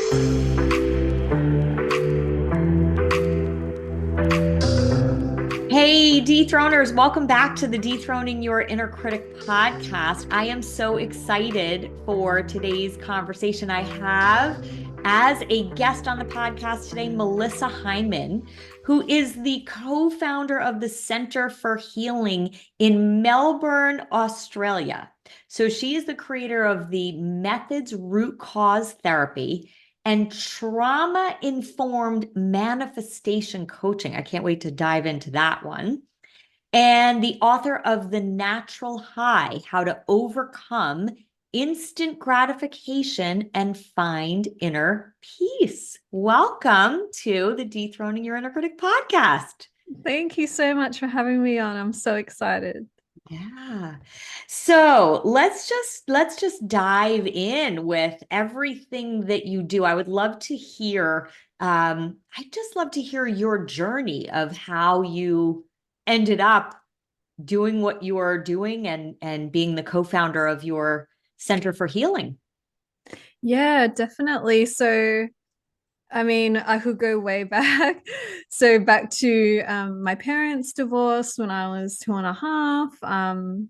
Hey, Dethroners, welcome back to the Dethroning Your Inner Critic podcast. I am so excited for today's conversation. I have as a guest on the podcast today, Melissa Hieman, who is the co-founder of the Center for Healing in Melbourne, Australia. So she is the creator of the Methods Root Cause Therapy and trauma-informed manifestation coaching. I can't wait to dive into that one. And the author of The Natural High, How to Overcome Instant Gratification and Find Inner Peace. Welcome to the Dethroning Your Inner Critic podcast. Thank you so much for having me on. I'm so excited. Yeah. So let's just dive in with everything that you do. I would love to hear, I'd just love to hear your journey of how you ended up doing what you are doing and being the co-founder of your Center for Healing. Yeah, definitely. So, I mean, I could go way back. So back to my parents' divorce when I was 2.5.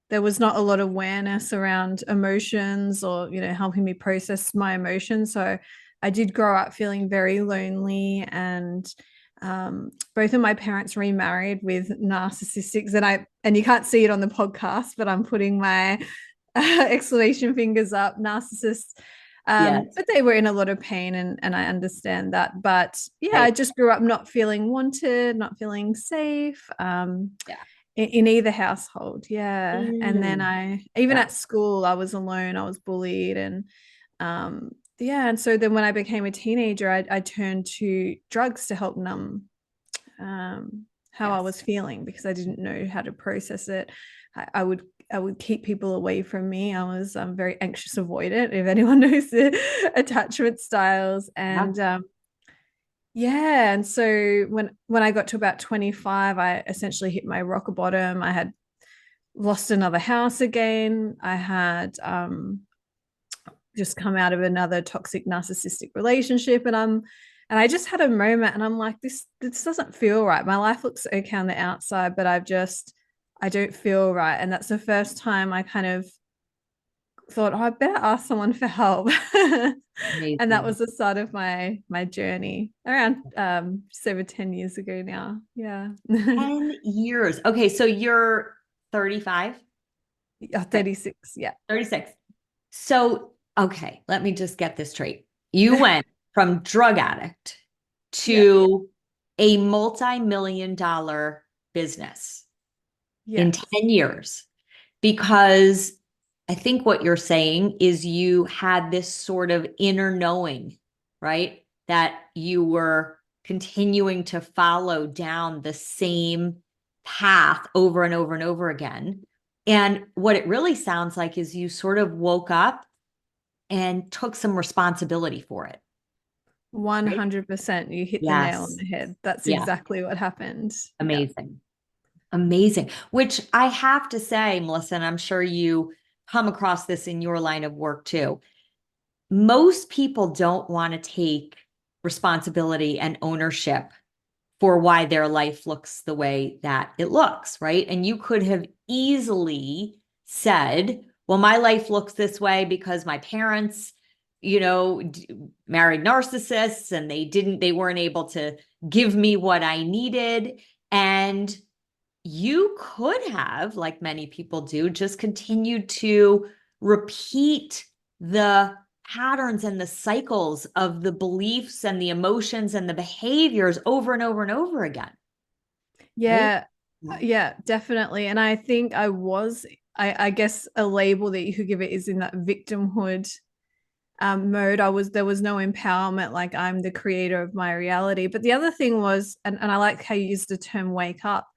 There was not a lot of awareness around emotions or, helping me process my emotions. So I did grow up feeling very lonely, and both of my parents remarried with narcissistics, and you can't see it on the podcast, but I'm putting my exclamation fingers up, narcissists. Yes. But they were in a lot of pain, and I understand that. But yeah, Right. I just grew up not feeling wanted, not feeling safe, Yeah. in either household. Yeah. And then even Yeah. at school, I was alone, I was bullied. And yeah. And so then when I became a teenager, I turned to drugs to help numb how I Yes. was feeling, because I didn't know how to process it. I would keep people away from me. I was very anxious avoidant, if anyone knows the attachment styles. And yeah, and so when I got to about 25, I essentially hit my rock bottom. I had lost another house again. I had just come out of another toxic narcissistic relationship, and I just had a moment, and I'm like, this doesn't feel right. My life looks okay on the outside, but I don't feel right. And that's the first time I kind of thought, oh, I better ask someone for help. And that Amazing. was the start of my journey around just over 10 years ago now. Yeah. 10 years. Okay, so you're 35? Yeah, 36. Yeah. 36. So, okay, let me just get this straight. You went from drug addict Yeah. to a multi-million dollar business in Yes. 10 years because I think what you're saying is you had this sort of inner knowing, right? That you were continuing to follow down the same path over and over and over again. And what it really sounds like is you sort of woke up and took some responsibility for it, right? 100%. You hit the nail on Yes. the head. That's Yeah. exactly what happened. Yeah. Amazing. Amazing. Which I have to say, Melissa, and I'm sure you come across this in your line of work too. Most people don't want to take responsibility and ownership for why their life looks the way that it looks, right? And you could have easily said, well, my life looks this way because my parents, married narcissists and they weren't able to give me what I needed. And you could have, like many people do, just continued to repeat the patterns and the cycles of the beliefs and the emotions and the behaviors over and over and over again. Right? Yeah. Yeah, definitely. And I think I guess a label that you could give it is in that victimhood mode. There was no empowerment, like I'm the creator of my reality. But the other thing was, and I like how you used the term wake up.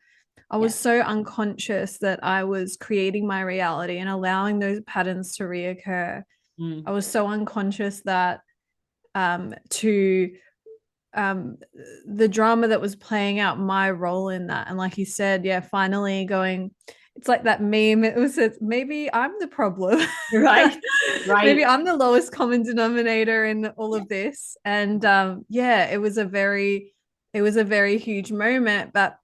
I was Yes. so unconscious that I was creating my reality and allowing those patterns to reoccur. Mm. I was so unconscious that to the drama that was playing out, my role in that. And like you said, yeah, finally going, it's like that meme. It was says, maybe I'm the problem. Right. Maybe Right. I'm the lowest common denominator in all of this. And yeah, it was a very huge moment. But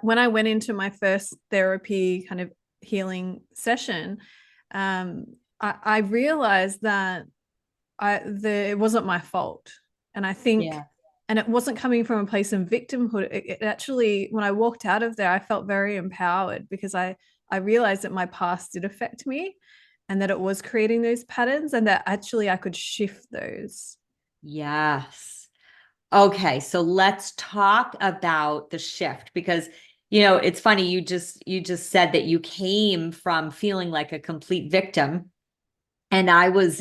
when I went into my first therapy kind of healing session, um, I realized that it wasn't my fault. And I think, Yeah. and it wasn't coming from a place of victimhood. It actually, when I walked out of there, I felt very empowered because I realized that my past did affect me and that it was creating those patterns and that actually I could shift those. Yes. Okay, so let's talk about the shift because it's funny you just said that you came from feeling like a complete victim, and I was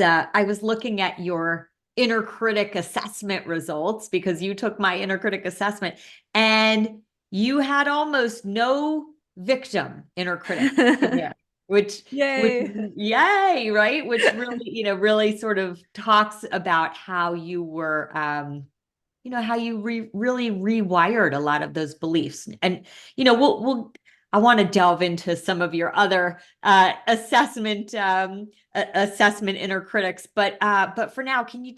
looking at your inner critic assessment results because you took my inner critic assessment and you had almost no victim inner critic in there, which Yay. yay, right? Which really, really sort of talks about how you were how you really rewired a lot of those beliefs. And I want to delve into some of your other assessment inner critics, but for now, can you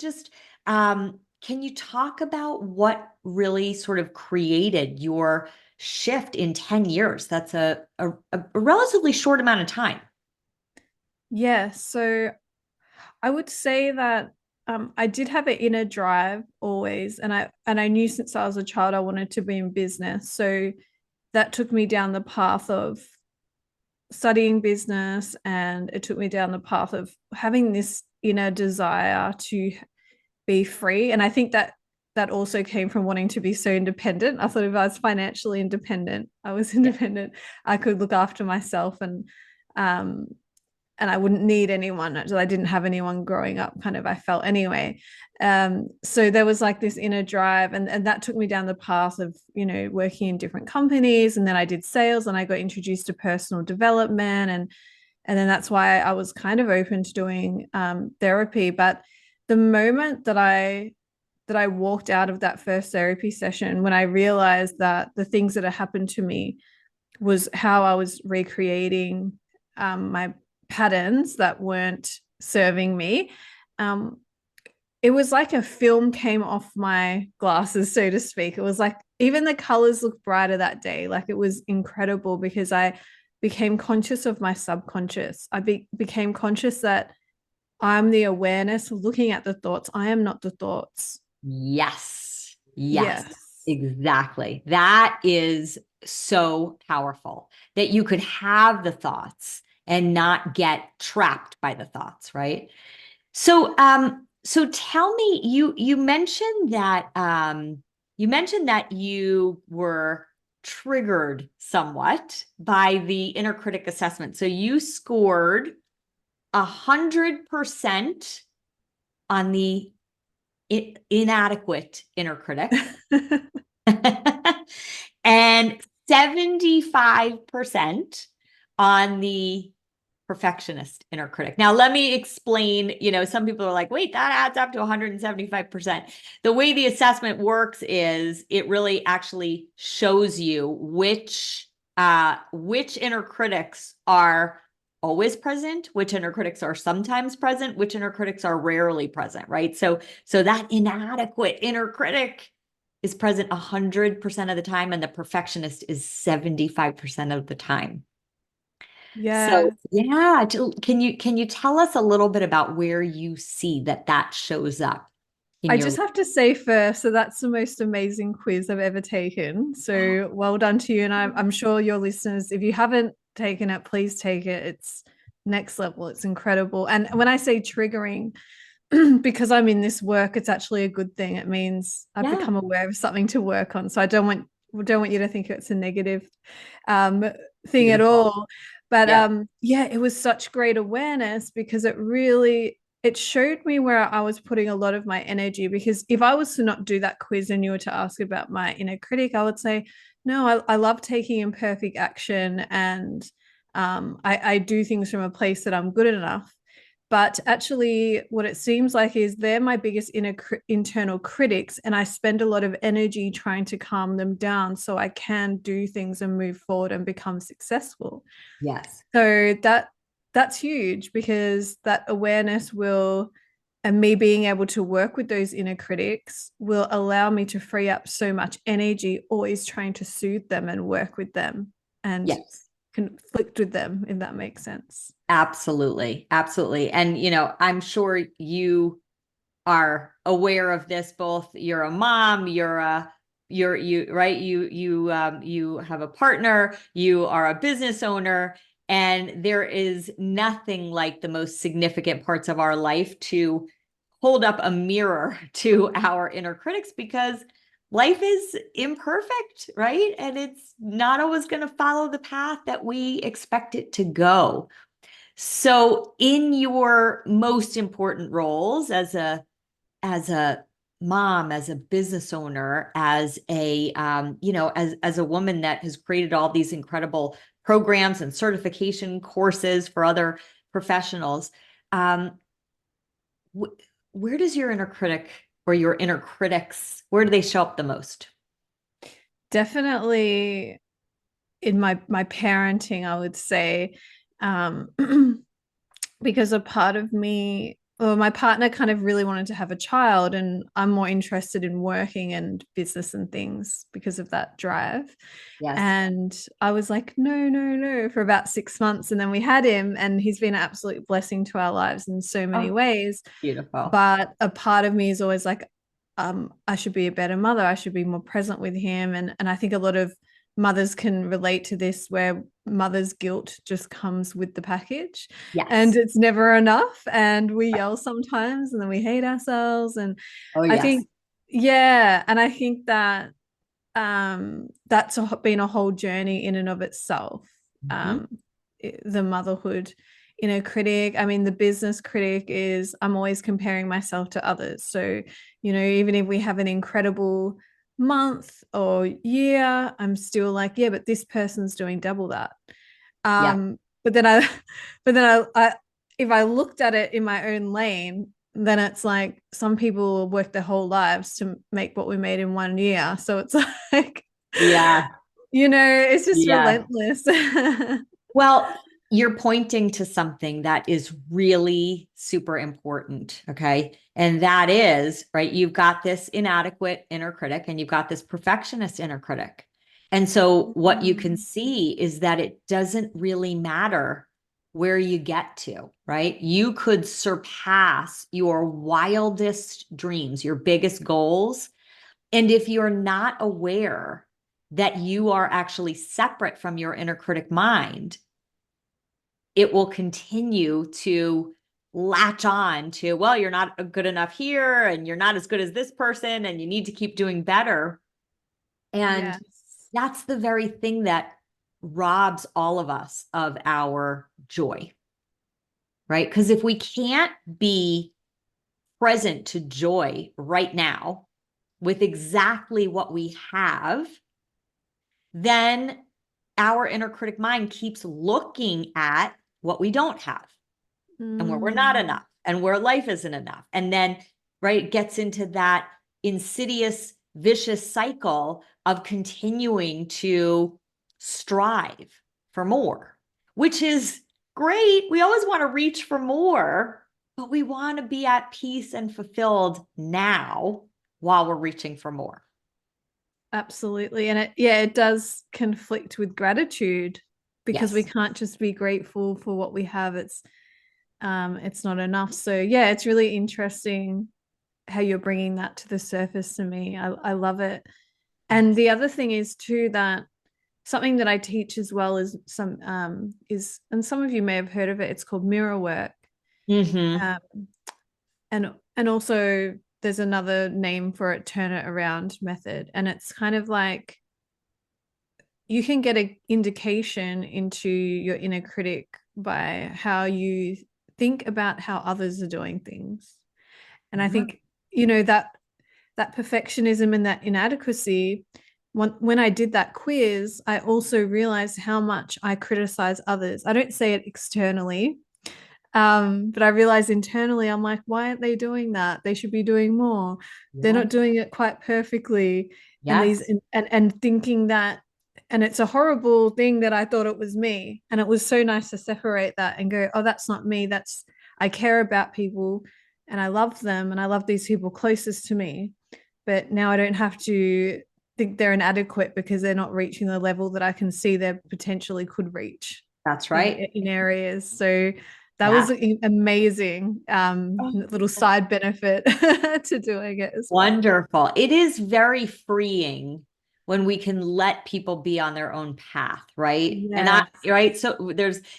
talk about what really sort of created your shift in 10 years? That's a relatively short amount of time. Yeah. So I would say that I did have an inner drive always, and I knew since I was a child I wanted to be in business. So that took me down the path of studying business, and it took me down the path of having this inner desire to be free. And I think that that also came from wanting to be so independent. I thought if I was financially independent, I was Yeah. independent, I could look after myself um and I wouldn't need anyone. I didn't have anyone growing up, kind of, I felt anyway. So there was like this inner drive, and that took me down the path of, working in different companies. And then I did sales and I got introduced to personal development. And then that's why I was kind of open to doing therapy. But the moment that I walked out of that first therapy session, when I realized that the things that had happened to me was how I was recreating my patterns that weren't serving me. Um, it was like a film came off my glasses, so to speak. It was like even the colors looked brighter that day. Like it was incredible because I became conscious of my subconscious. Became conscious that I'm the awareness looking at the thoughts. I am not the thoughts. Yes. Yes, Yes. exactly. That is so powerful that you could have the thoughts and not get trapped by the thoughts, right? So tell me, you mentioned that you were triggered somewhat by the inner critic assessment. So you scored 100% on the inadequate inner critic and 75% on the perfectionist inner critic. Now, let me explain. Some people are like, wait, that adds up to 175%. The way the assessment works is it really actually shows you which inner critics are always present, which inner critics are sometimes present, which inner critics are rarely present, right? So that inadequate inner critic is present 100% of the time, and the perfectionist is 75% of the time. So Yeah. yeah, can you tell us a little bit about where you see that shows up in I your just have to say first, so that's the most amazing quiz I've ever taken. So well done to you. And I'm sure your listeners, if you haven't taken it, please take it. It's next level. It's incredible. And when I say triggering, because I'm in this work, it's actually a good thing. It means I've yeah, become aware of something to work on. So I don't want you to think it's a negative um, thing at beautiful. all. But Yeah. yeah, it was such great awareness because it showed me where I was putting a lot of my energy. Because if I was to not do that quiz and you were to ask about my inner critic, I would say, no, I love taking imperfect action, and I do things from a place that I'm good enough. But actually, what it seems like is they're my biggest internal critics, and I spend a lot of energy trying to calm them down so I can do things and move forward and become successful. Yes. So that's huge, because that awareness will, and me being able to work with those inner critics will allow me to free up so much energy always trying to soothe them and work with them and Yes. conflict with them, if that makes sense. Absolutely. Absolutely. And, I'm sure you are aware of this, both you're a mom, right? You have a partner, you are a business owner, and there is nothing like the most significant parts of our life to hold up a mirror to our inner critics, because life is imperfect, right? And it's not always going to follow the path that we expect it to go. So in your most important roles as a mom, as a business owner, as a as a woman that has created all these incredible programs and certification courses for other professionals, um, where does your inner critic or your inner critics, where do they show up the most? Definitely in my parenting, I would say, um, because a part of me, well, my partner kind of really wanted to have a child, and I'm more interested in working and business and things because of that drive. Yes. And I was like, no, no, no, for about 6 months. And then we had him, and he's been an absolute blessing to our lives in so many Oh, ways. beautiful. But a part of me is always like, I should be a better mother. I should be more present with him. And I think a lot of mothers can relate to this, where mother's guilt just comes with the package and Yes. it's never enough. And we yell sometimes and then we hate ourselves. And Oh, I yes. think, yeah. And I think that that's been a whole journey in and of itself. Mhm. Um, the motherhood inner critic. I mean, the business critic is I'm always comparing myself to others. So, even if we have an incredible month or year, I'm still like, yeah, but this person's doing double that. Yeah. But then I, but then if I looked at it in my own lane, then it's like some people work their whole lives to make what we made in 1 year. So it's like, Yeah. it's just Yeah. relentless. Well, you're pointing to something that is really super important. Okay. And that is, right, you've got this inadequate inner critic and you've got this perfectionist inner critic. And so what you can see is that it doesn't really matter where you get to, right? You could surpass your wildest dreams, your biggest goals. And if you're not aware that you are actually separate from your inner critic mind, it will continue to latch on to, well, you're not good enough here and you're not as good as this person and you need to keep doing better. And Yes. that's the very thing that robs all of us of our joy, right? Because if we can't be present to joy right now with exactly what we have, then our inner critic mind keeps looking at what we don't have and where we're not Mm. enough and where life isn't enough. And then, right, it gets into that insidious, vicious cycle of continuing to strive for more, which is great. We always want to reach for more, but we want to be at peace and fulfilled now while we're reaching for more. Absolutely. And it does conflict with gratitude, because we Yes. can't just be grateful for what we have. It's not enough. So yeah, it's really interesting how you're bringing that to the surface to me. I love it. And Yes. the other thing is too, that something that I teach as well and some of you may have heard of it. It's called mirror work. Mm-hmm. Um, and also there's another name for it, turn it around method. And it's kind of like you can get an indication into your inner critic by how you think about how others are doing things. And I Yeah. think, that perfectionism and that inadequacy, when I did that quiz, I also realized how much I criticize others. I don't say it externally, But I realized internally, I'm like, why aren't they doing that? They should be doing more. They're Yeah. not doing it quite perfectly. And these Yes. and thinking that, and it's a horrible thing that I thought it was me. And it was so nice to separate that and go, oh, that's not me. That's I care about people and I love them and I love these people closest to me. But now I don't have to think they're inadequate because they're not reaching the level that I can see they potentially could reach That's right. in areas. So that Yeah. was an amazing little side benefit to doing it as well. Wonderful. It is very freeing when we can let people be on their own path, right? And I, Yes. right. So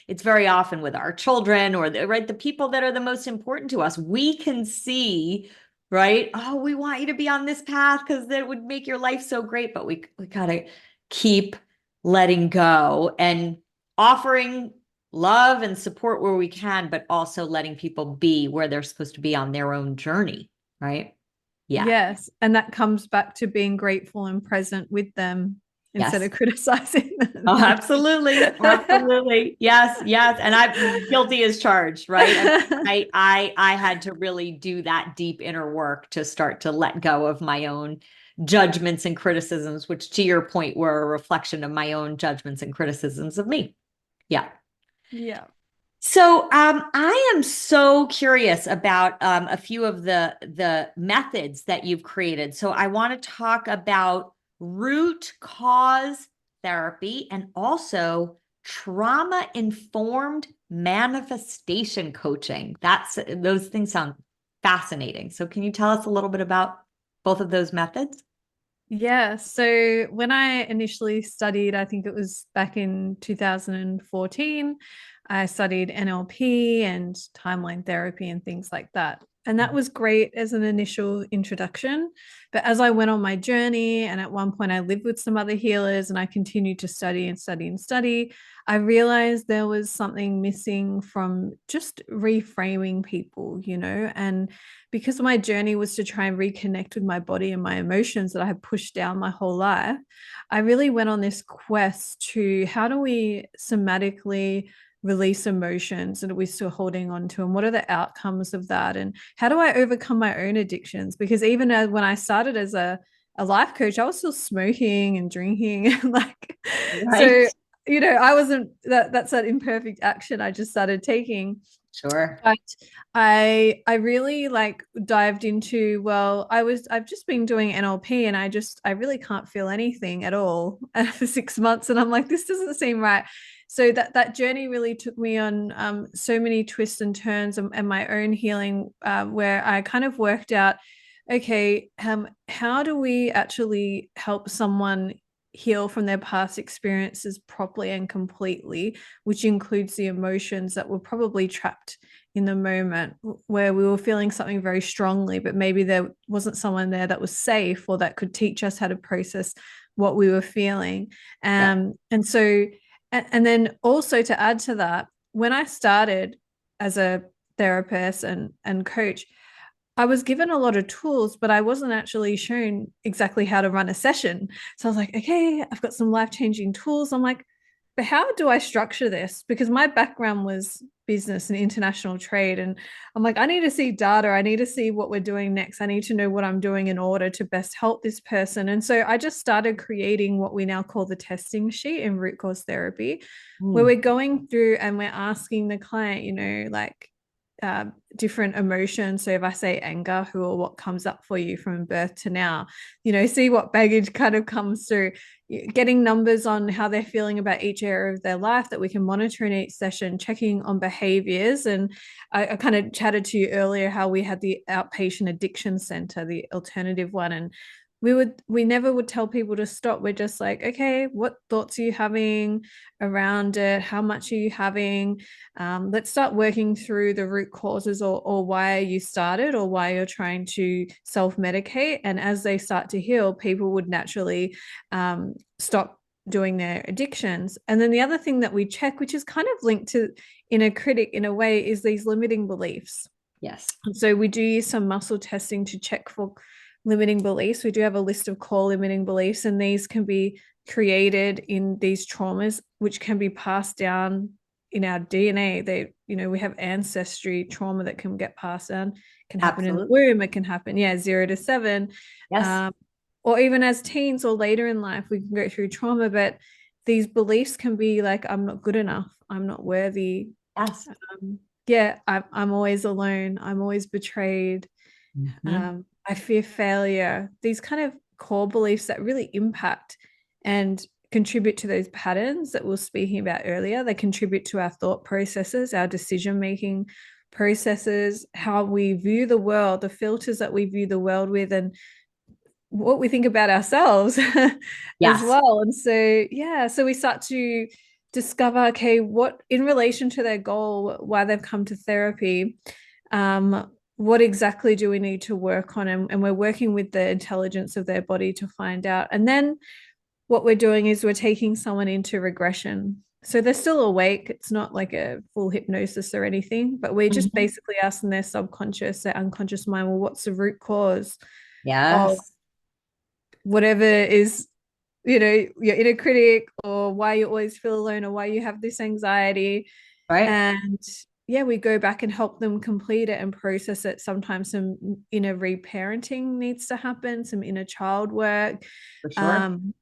it's very often with our children or the people that are the most important to us. We can see, right? Oh, we want you to be on this path because that would make your life so great. But we gotta keep letting go and offering love and support where we can, but also letting people be where they're supposed to be on their own journey, right? Yeah. Yes. And that comes back to being grateful and present with them instead Yes. of criticizing them. Oh, absolutely. Absolutely. Yes. Yes. And I'm guilty as charged, right? I had to really do that deep inner work to start to let go of my own judgments and criticisms, which to your point were a reflection of my own judgments and criticisms of me. Yeah. Yeah. So I am so curious about a few of the methods that you've created. So I want to talk about root cause therapy and also trauma informed manifestation coaching. Those things sound fascinating. So can you tell us a little bit about both of those methods? Yeah. So when I initially studied, I think it was back in 2014, I studied NLP and timeline therapy and things like that. And that was great as an initial introduction. But as I went on my journey, and at one point I lived with some other healers and I continued to study and study and study, I realized there was something missing from just reframing people, and because my journey was to try and reconnect with my body and my emotions that I had pushed down my whole life, I really went on this quest to how do we somatically release emotions that we're still holding on to, and what are the outcomes of that, and how do I overcome my own addictions? Because even when I started as a life coach, I was still smoking and drinking and like Right. so I wasn't that's that imperfect action I just started taking. Sure. But I really like dived into, well, I've just been doing NLP and I really can't feel anything at all for 6 months. And I'm like, this doesn't seem right. So that journey really took me on so many twists and turns and my own healing, where I kind of worked out, okay, how do we actually help someone heal from their past experiences properly and completely, which includes the emotions that were probably trapped in the moment where we were feeling something very strongly, but maybe there wasn't someone there that was safe or that could teach us how to process what we were feeling. Yeah. And so, and then also to add to that, when I started as a therapist and coach, I was given a lot of tools, but I wasn't actually shown exactly how to run a session. So I was like, okay, I've got some life-changing tools. I'm like, but how do I structure this? Because my background was business and international trade. And I'm like, I need to see data. I need to see what we're doing next. I need to know what I'm doing in order to best help this person. And so I just started creating what we now call the testing sheet in root cause therapy, where Mm. we're going through and we're asking the client, like, different emotions. So if I say anger, who or what comes up for you from birth to now, see what baggage kind of comes through, getting numbers on how they're feeling about each area of their life that we can monitor in each session, checking on behaviors. And I kind of chatted to you earlier how we had the outpatient addiction center, the alternative one. And we never would tell people to stop. We're just like, okay, what thoughts are you having around it? How much are you having? Let's start working through the root causes, or why you started or why you're trying to self-medicate. And as they start to heal, people would naturally stop doing their addictions. And then the other thing that we check, which is kind of linked to inner critic in a way, is these limiting beliefs. Yes. And so we do use some muscle testing to check for limiting beliefs. We do have a list of core limiting beliefs, and these can be created in these traumas, which can be passed down in our DNA. They, we have ancestry trauma that can get passed down. It can happen in the Absolutely. womb. It can happen, 0 to 7. Yes. Or even as teens or later in life, we can go through trauma, but these beliefs can be like, I'm not good enough. I'm not worthy. Yes. I'm always alone. I'm always betrayed. Mm-hmm. I fear failure. These kind of core beliefs that really impact and contribute to those patterns that we were speaking about earlier. They contribute to our thought processes, our decision-making processes, how we view the world, the filters that we view the world with, and what we think about ourselves as Yes. well. And so we start to discover, okay, what in relation to their goal, why they've come to therapy, what exactly do we need to work on? And we're working with the intelligence of their body to find out. And then what we're doing is we're taking someone into regression. So they're still awake. It's not like a full hypnosis or anything, but we're just Mm-hmm. basically asking their subconscious, their unconscious mind, well, what's the root cause of Yes. whatever is, your inner critic, or why you always feel alone, or why you have this anxiety. Right. And we go back and help them complete it and process it. Sometimes some inner reparenting needs to happen, some inner child work. For sure. Um,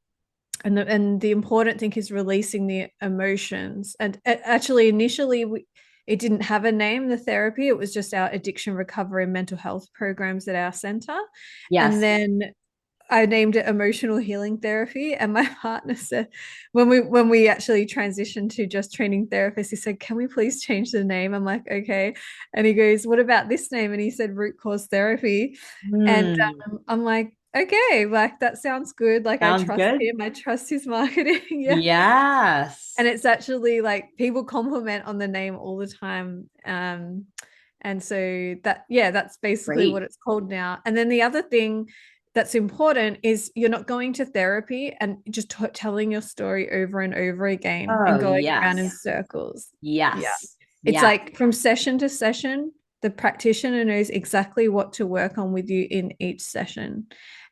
and the important thing is releasing the emotions. And actually, initially, it didn't have a name, the therapy. It was just our addiction recovery and mental health programs at our center. And Yes. then I named it emotional healing therapy. And my partner said, when we actually transitioned to just training therapists, he said, "Can we please change the name?" I'm like, "Okay." And he goes, "What about this name?" And he said, "Root cause therapy." And Hmm. I'm like, "Okay, like that sounds good. Like I Sounds trust good. him. I trust his marketing." Yeah. And Yes. it's actually like people compliment on the name all the time. And so that's basically what Great. it's called now. And then the other thing that's important is you're not going to therapy and just telling your story over and over again and Oh, going around in yes. circles. Yeah. Yes. It's Yeah. like from session to session, the practitioner knows exactly what to work on with you in each session.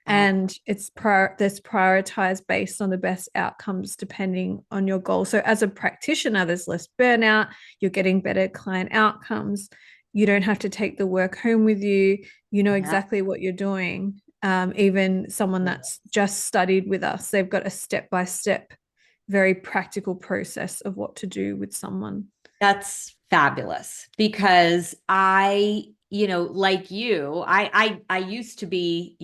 And there's prioritized based on the best outcomes depending on your goal. So as a practitioner, there's less burnout, you're getting better client outcomes. You don't have to take the work home with you. You know Yeah. exactly what you're doing. Even someone that's just studied with us, they've got a step-by-step, very practical process of what to do with someone. That's fabulous because like you, I used to be,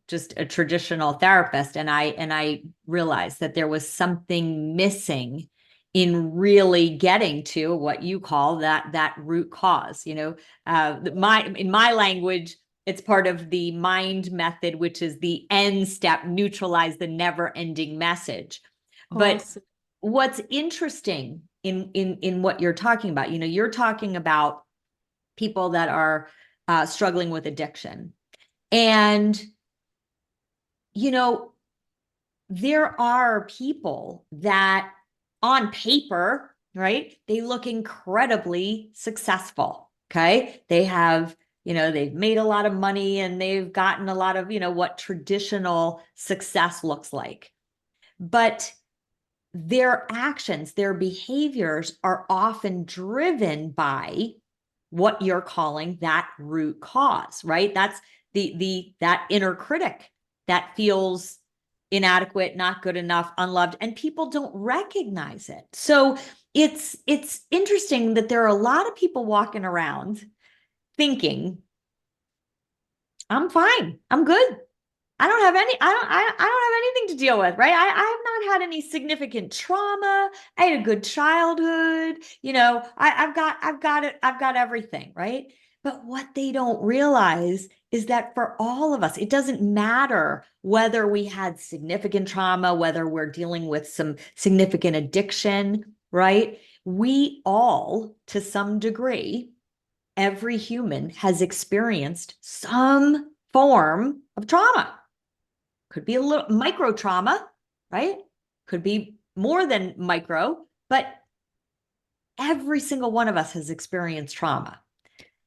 just a traditional therapist, and I realized that there was something missing in really getting to what you call that root cause. In my language, it's part of the mind method, which is the end step, neutralize the never-ending message. But Awesome. what's interesting in what you're talking about, you're talking about people that are struggling with addiction, and you know there are people that on paper, right, they look incredibly successful. Okay, they have, they've made a lot of money and they've gotten a lot of, what traditional success looks like, but their actions, their behaviors are often driven by what you're calling that root cause, right? That's that inner critic that feels inadequate, not good enough, unloved, and people don't recognize it. So it's interesting that there are a lot of people walking around thinking, I'm fine, I'm good, I don't have anything to deal with, right? I have not had any significant trauma. I had a good childhood. I've got everything, right? But what they don't realize is that for all of us, it doesn't matter whether we had significant trauma, whether we're dealing with some significant addiction, right? We all, to some degree, every human has experienced some form of trauma. Could be a little micro trauma, right? Could be more than micro, but every single one of us has experienced trauma.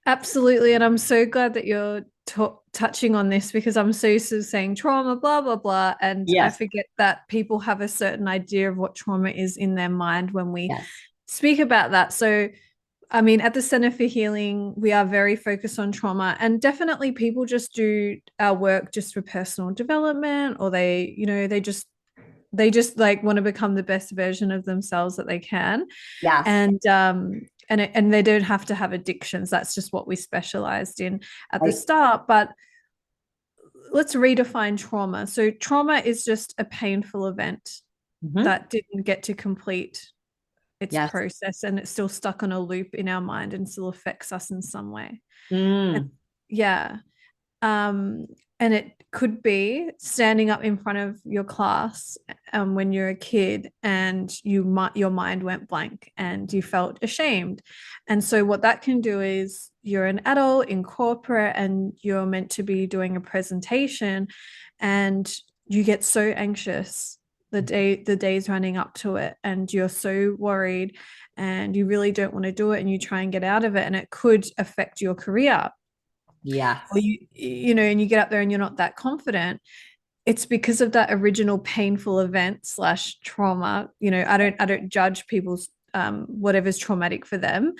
Absolutely. And I'm so glad that you're touching on this, because I'm so used to saying trauma, blah, blah, blah. And I Yes. forget that people have a certain idea of what trauma is in their mind when we Yes. speak about that. So, I mean, at the Center for Healing, we are very focused on trauma, and definitely people just do our work just for personal development, or they just like want to become the best version of themselves that they can. Yes. And they don't have to have addictions. That's just what we specialized in at the Right. start. But let's redefine trauma. So trauma is just a painful event Mm-hmm. that didn't get to complete its Yes. process, and it's still stuck on a loop in our mind and still affects us in some way. And Mm. yeah. Um, and it could be standing up in front of your class when you're a kid, and your mind went blank and you felt ashamed. And so what that can do is you're an adult in corporate and you're meant to be doing a presentation, and you get so anxious the days running up to it, and you're so worried and you really don't want to do it, and you try and get out of it, and it could affect your career. Or Yes. and you get up there and you're not that confident. It's because of that original painful event slash trauma. I don't judge people's whatever's traumatic for them,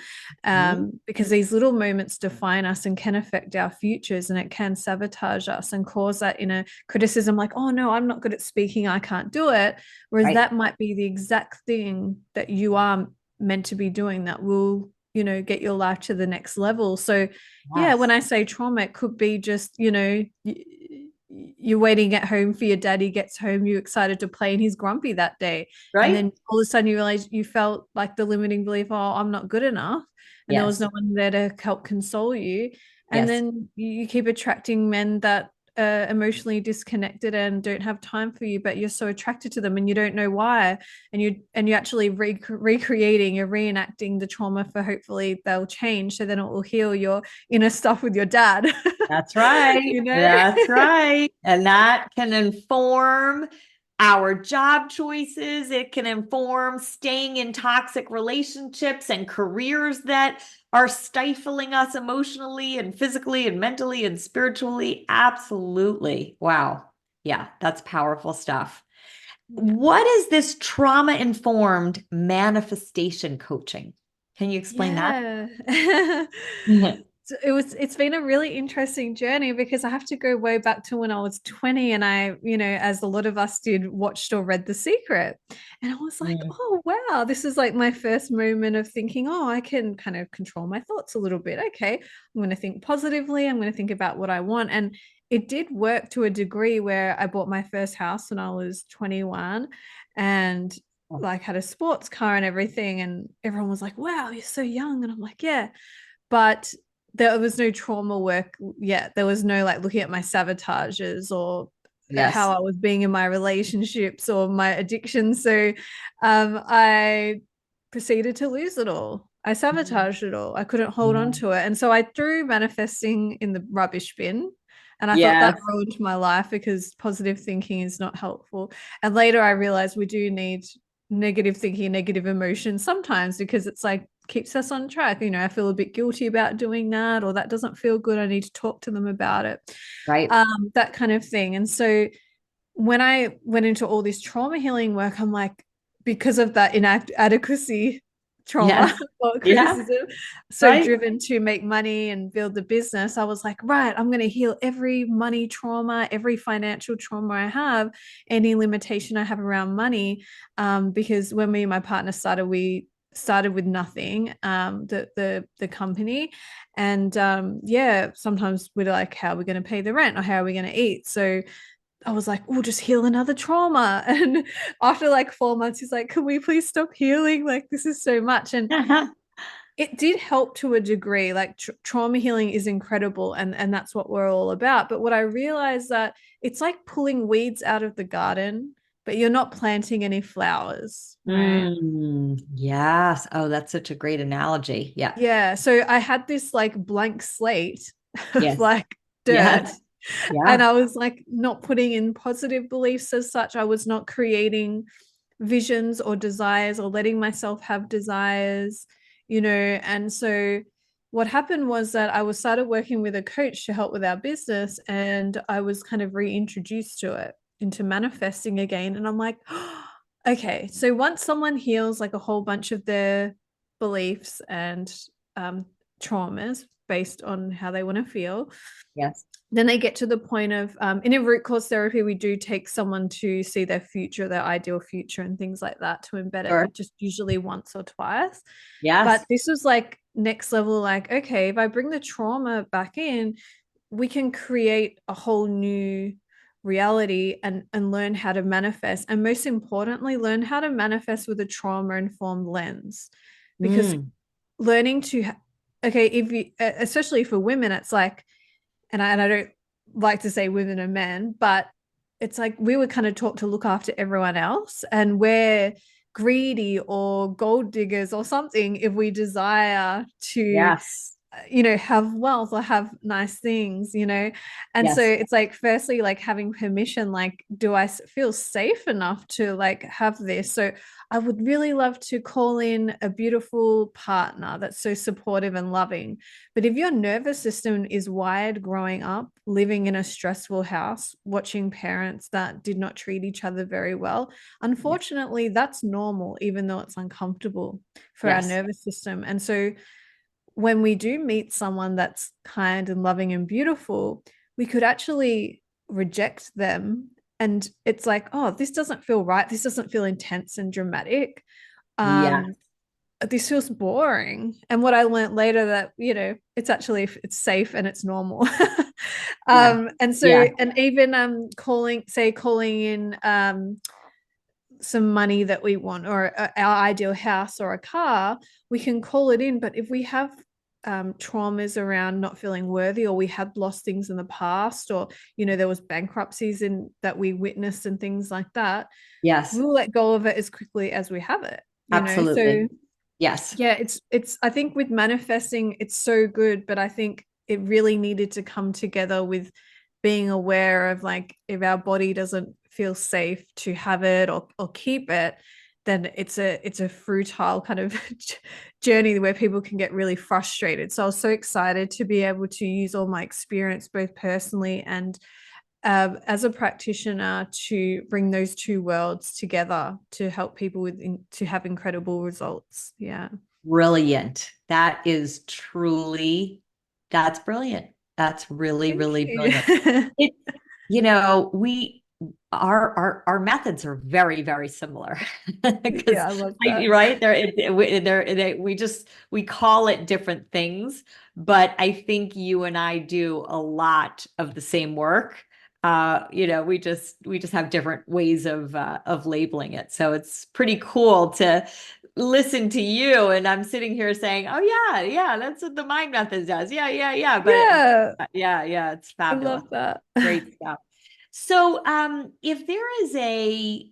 Mm. because these little moments define us and can affect our futures, and it can sabotage us and cause that inner criticism, like, oh no, I'm not good at speaking, I can't do it. Whereas Right. that might be the exact thing that you are meant to be doing that will get your life to the next level. So yeah, when Yes. I say trauma, it could be just, you're waiting at home for your dad. He gets home, you're excited to play, and he's grumpy that day. And Right. then all of a sudden you realize you felt like the limiting belief, oh, I'm not good enough. And there was Yes. no one there to help console you. And Yes. then you keep attracting men that are emotionally disconnected and don't have time for you, but you're so attracted to them and you don't know why. And you actually recreating, you're reenacting the trauma for hopefully they'll change. So then it will heal your inner stuff with your dad. That's right. you know? That's right. And that can inform our job choices. It can inform staying in toxic relationships and careers that are stifling us emotionally and physically and mentally and spiritually. Absolutely. Wow. Yeah, that's powerful stuff. Yeah. What is this trauma informed manifestation coaching? Can you explain that? Yeah. Mhm. So it's been a really interesting journey, because I have to go way back to when I was 20, and I, as a lot of us did, watched or read The Secret. And I was like, Mm. oh wow, this is like my first moment of thinking, oh, I can kind of control my thoughts a little bit. Okay, I'm going to think positively. I'm going to think about what I want. And it did work to a degree, where I bought my first house when I was 21, and like had a sports car and everything, and everyone was like, wow, you're so young. And I'm like, yeah. But there was no trauma work yet. There was no like looking at my sabotages or Yes. how I was being in my relationships or my addiction. So I proceeded to lose it all. I sabotaged it all. I couldn't hold on Yeah. to it. And so I threw manifesting in the rubbish bin. And I thought that Yes. ruined my life, because positive thinking is not helpful. And later I realized we do need negative thinking, negative emotions sometimes, because it's like keeps us on track. I feel a bit guilty about doing that, or that doesn't feel good. I need to talk to them about it. Right. That kind of thing. And so when I went into all this trauma healing work, I'm like, because of that inadequacy trauma Yes. or Yeah. criticism, so Right. driven to make money and build the business, I was like, right, I'm going to heal every money trauma, every financial trauma I have, any limitation I have around money. Because when me and my partner started, we started with nothing, the company. And yeah, sometimes we're like, how are we going to pay the rent, or how are we going to eat? So I was like, oh, just heal another trauma. And after like 4 months, he's like, can we please stop healing? Like, this is so much. And it did help to a degree. Like trauma healing is incredible, and that's what we're all about. But what I realized, that it's like pulling weeds out of the garden, but you're not planting any flowers, right? Yes. Oh, that's such a great analogy. Yeah. Yeah. So I had this like blank slate of Yes. like dirt. Yes. And Yeah. I was like not putting in positive beliefs as such. I was not creating visions or desires, or letting myself have desires, And so what happened was that I was started working with a coach to help with our business, and I was kind of reintroduced to it, into manifesting again. And I'm like, oh, okay, so once someone heals like a whole bunch of their beliefs and traumas based on how they want to feel. Yes. Then they get to the point of in a root cause therapy, we do take someone to see their future, their ideal future, and things like that to embed Sure. it, just usually once or twice. Yes. But this was like next level, like, okay, if I bring the trauma back in, we can create a whole new reality and learn how to manifest. And most importantly, learn how to manifest with a trauma-informed lens. Because learning to, okay, if you, especially for women, it's like, and I don't like to say women and men, but it's like we were kind of taught to look after everyone else, and we're greedy or gold diggers or something if we desire to Yes. have wealth or have nice things, and so Yes. it's like, firstly, like having permission, like, do I feel safe enough to like have this? So I would really love to call in a beautiful partner that's so supportive and loving. But if your nervous system is wired growing up, living in a stressful house, watching parents that did not treat each other very well, unfortunately, that's normal, even though it's uncomfortable for our Yes. nervous system. And so when we do meet someone that's kind and loving and beautiful, we could actually reject them. And it's like, oh, this doesn't feel right. This doesn't feel intense and dramatic. Yes. This feels boring. And what I learned later, that, it's actually, it's safe and it's normal. Yeah. And so, Yeah. and even calling in some money that we want, or our ideal house or a car, we can call it in. But if we have traumas around not feeling worthy, or we had lost things in the past, or there was bankruptcies in that we witnessed and things like that, Yes. we'll let go of it as quickly as we have it. Absolutely. So Yes. yeah, it's I think with manifesting, it's so good, but I think it really needed to come together with being aware of, like, if our body doesn't feel safe to have it or keep it, then it's a futile kind of journey where people can get really frustrated. So I was so excited to be able to use all my experience, both personally and as a practitioner, to bring those two worlds together to help people to have incredible results. Yeah. Brilliant. That's brilliant. That's really, Thank really you. brilliant. It, we our methods are very, very similar because Yeah, I love that. right we call it different things, but I think you and I do a lot of the same work. We just have different ways of labeling it. So it's pretty cool to listen to you, and I'm sitting here saying, "Oh yeah, yeah, that's what the mind method does." Yeah, yeah, yeah. But Yeah, yeah, it's I fabulous. love that. Great stuff. So, if there is a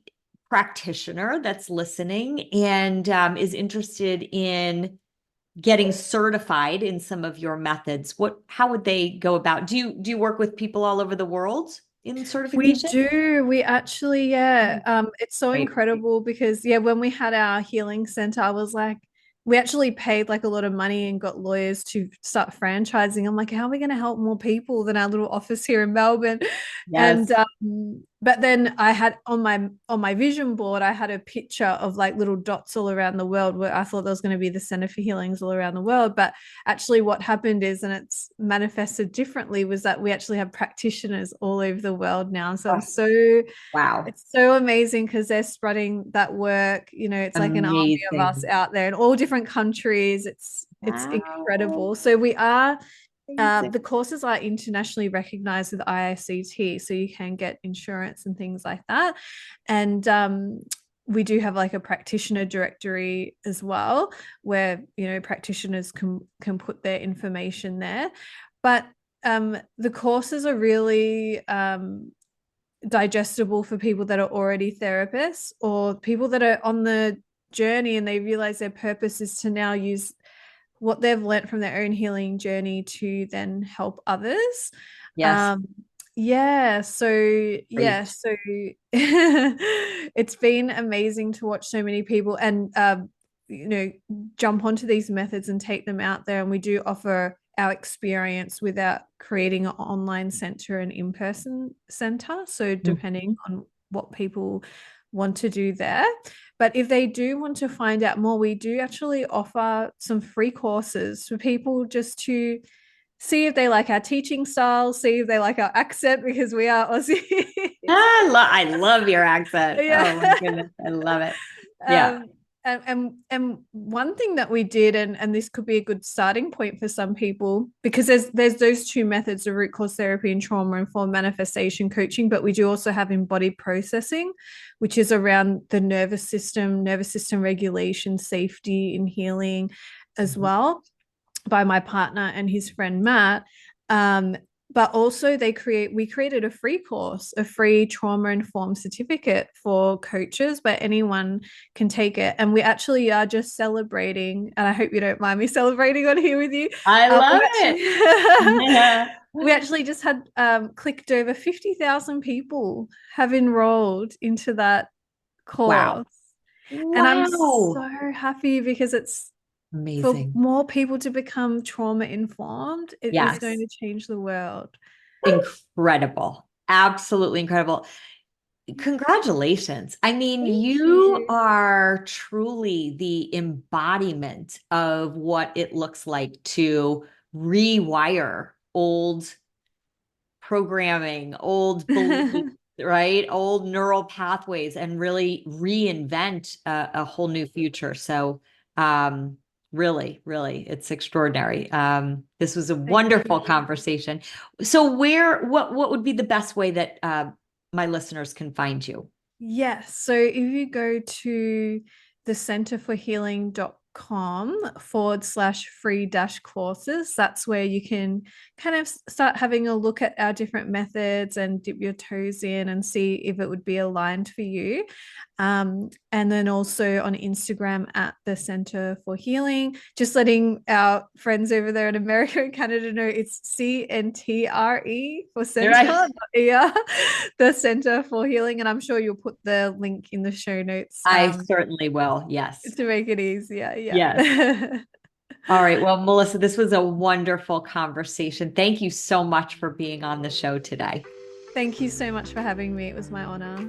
practitioner that's listening and is interested in getting certified in some of your methods, how would they go about? Do you work with people all over the world in We certification? do. We actually, yeah. It's so Right. incredible because, yeah, when we had our healing center, I was like, we actually paid like a lot of money and got lawyers to start franchising. I'm like, how are we going to help more people than our little office here in Melbourne? And Yes. but then I had on my vision board, I had a picture of like little dots all around the world, where I thought there was going to be the Center for Healings all around the world. But actually what happened is, and it's manifested differently, was that we actually have practitioners all over the world now. So Wow. it's so amazing because they're spreading that work. It's like an army of us Amazing. out there in all different countries. It's Wow. incredible. So we are Amazing. the courses are internationally recognized with IICT, so you can get insurance and things like that. And we do have like a practitioner directory as well, where practitioners can put their information there. But the courses are really digestible for people that are already therapists, or people that are on the journey and they realize their purpose is to now use what they've learned from their own healing journey to then help others. Yes. Um, yeah, so Great. it's been amazing to watch so many people and you know jump onto these methods and take them out there. And we do offer our experience without creating an online center and in-person center. So depending on what people want to do there. But if they do want to find out more, we do actually offer some free courses for people just to see if they like our teaching style, see if they like our accent, because we are Aussie. I love your accent. Yeah. Oh my goodness. I love it. Yeah. And one thing that we did, and this could be a good starting point for some people, because there's those two methods of root cause therapy and trauma informed manifestation coaching, but we do also have embodied processing, which is around the nervous system regulation, safety, and healing as well, by my partner and his friend Matt. But also we created a free course, a free trauma-informed certificate for coaches where anyone can take it. And we actually are just celebrating, and I hope you don't mind me celebrating on here with you. I love it. Yeah. We actually just had clicked over 50,000 people have enrolled into that course. Wow. And I'm so happy because it's amazing for more people to become trauma informed. It yes. is going to change the world. Incredible. Absolutely incredible. Congratulations. I mean, you are truly the embodiment of what it looks like to rewire old programming, old beliefs, right? Old neural pathways, and really reinvent a whole new future. So, really, really, it's extraordinary. This was a wonderful conversation. So what would be the best way that my listeners can find you? Yes. So if you go to thecenterforhealing.com/free-courses, that's where you can kind of start having a look at our different methods and dip your toes in and see if it would be aligned for you. And then also on Instagram at the Center for Healing, just letting our friends over there in America and Canada know it's CNTRE for center, right. The Center for Healing. And I'm sure you'll put the link in the show notes. I certainly will. Yes. To make it easier. Yeah. Yes. All right. Well, Melissa, this was a wonderful conversation. Thank you so much for being on the show today. Thank you so much for having me. It was my honor.